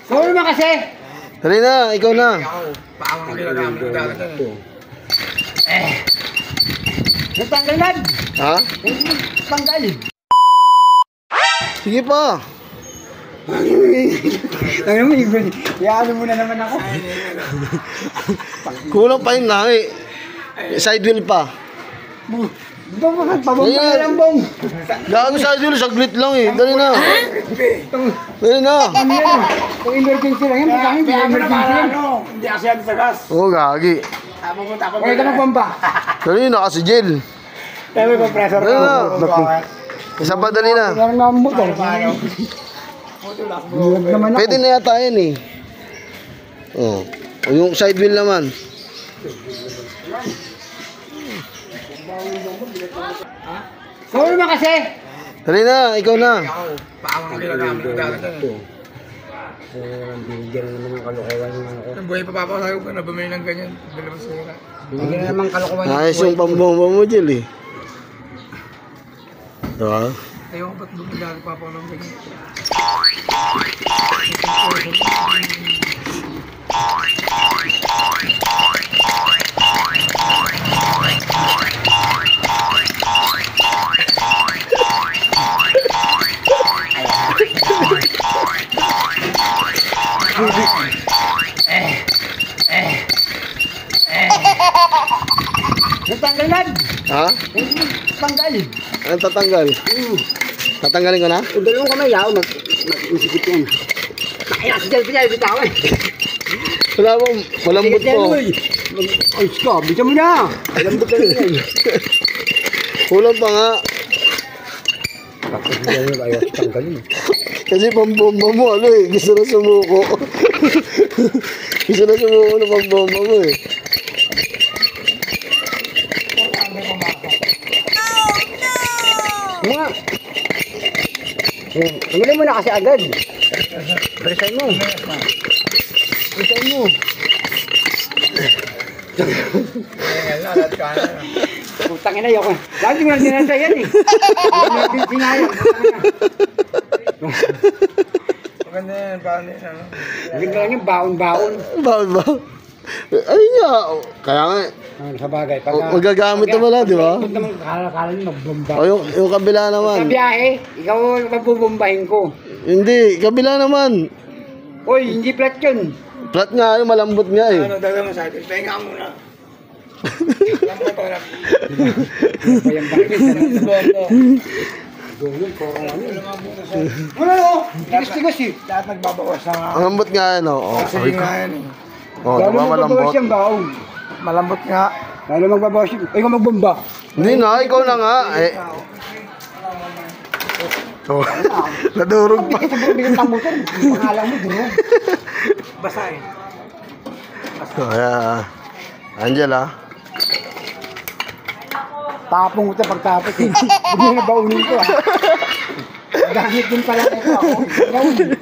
Sorry naman kasi. Dali na, ikaw na. Paano mo ginagamit ng dalaga? Natanggal na. Ha? Tanggal. Sige pa. Ano mo, iyaano mo na naman ako. Kulang pa yung nahi. Side wheel pa. Bong, pabong ka na lang, Bong. Gago side wheel, saglit lang eh. Dali na. Dali na. Kung emergency lang yan, pagkakang hindi emergency yan. Hindi kasi yan sa gas. Oo, gagi. Okay ka magpamba. Dali na kasi gel. Tayo may compressor Dali na. Isa pa, dali na. Kaya nga ang motor. Bulag naman ako. Pwede na yata yan eh. Oh. O yung side wheel naman. Sorry naman kasi. Dali na, ikaw na. Paano mo ginagamit ng dalaga? Bigyan na naman ng kalokohan yung ano ko. Ang buhay pa papasayo ko na bumili ng ganyan. Dala mo sira. Bigyan na naman kalokohan yung Ayos yung pambomba mo, Jill eh. Diba? Ayaw ko ba't bumili pa ako ng ganyan. Natanggal na. Ha? Tanggal. Anong tatanggal? Tatanggalin ko na? Yung dalawang kamay, yaw, mag-isipit yan. Kaya si Jelby niya, ibita ko eh. Wala bang malambot ko. Ayos ka, bita mo na. Malambot na rin yan. Kulang pa nga. Tapos niya yung ayaw tanggalin. Kasi pambomba mo, ano eh. Gusto na sumuko. Gusto na sumuko na pambomba mo eh. Nga. Tanggalin mo na kasi agad. Presay mo. Presay mo. Putang ina yoko. Lagi mo lang dinasay yan eh. Hindi sinayang. Maganda yan, paano yan, ano? Maganda lang yung baon-baon. Bakit ba? Ay nga. Kaya nga. Sa bagay. Magagamit naman lang, di ba? Huwag naman kala mo magbomba. O yung kabila Sa naman. biyahe, ikaw mabubombahin ko. Hindi, kabila naman. Uy, hindi flat yun. Flat nga, yung malambot nga eh. Ano, dala mo sa atin. Pahinga ka muna. Lang mo para. Bayang bakit. Bobo. Gawin ko ang ano. Wala no? Tigas-tigas eh. Lahat nagbabawas sa... Ang lambot nga yan, oh. Sige nga yan eh. Oh, diba malambot? Siyang baon. Malambot nga. Lalo magbabawas yun. Ikaw magbomba. Hindi na, ikaw na nga. Eh. Oh, nadurog pa. Sa bigat ng motor. Pangalan mo, durog. Basa eh. So, yeah. Angela. Tapong ko ito pagtapos eh. Hindi na baunin ko ah. Gamit din pala ito ako. Gawin.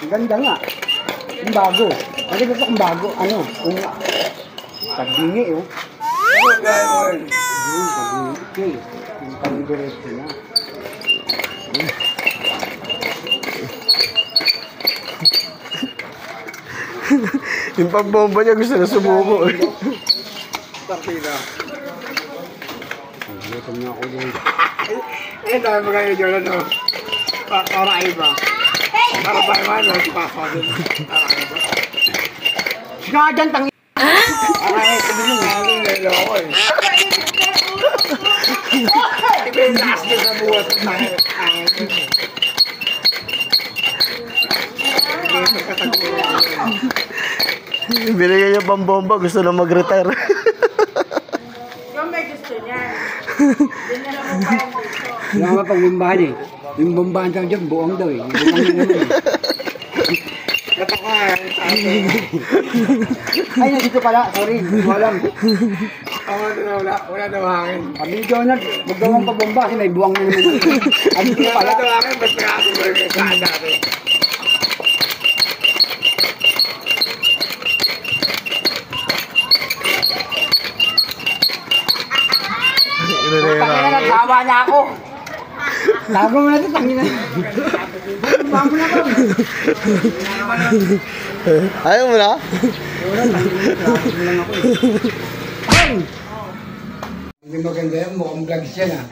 Ang ganda nga. Yung bago. Kasi gusto kong bago. Ano? Kung tagdingi oh. Ano gaya mo yun? Yung tagdingi. Okay. Yung kaliberate na. Yung pagbomba niya gusto na sumuko. Partida. Lutom na ako din. Eh, dahil mo kayo dyan, ano? Para iba. Para ba iba, no? Pasa din. Para iba. Sika ka dyan, tangi. Ay, sabi nyo nga, ano, nilo ako eh. Iba yung taas din sa buwas ng tayo. Binigyan niya pambomba, gusto na mag-retire. Yung may gusto niya. Hindi niya naman kaya gusto. Wala nga pang bombahan eh. Yung bombahan sa dyan, buong daw eh. Yung buong na naman eh. Katakaan. Ay, nandito pala. Sorry. Walang. Wala daw hangin. Sabi ni Jonald, magdawang pabomba kasi may buwang na naman. Nandito Wala pala. daw hangin, ba't nakakabay ka saan natin? Tangina, nagsawa na ako. Tago mo na ito, tangina. Bumama na ka. Ayaw mo na? Wala lang ako eh. Hindi maganda yan, mukhang vlogs yan ah.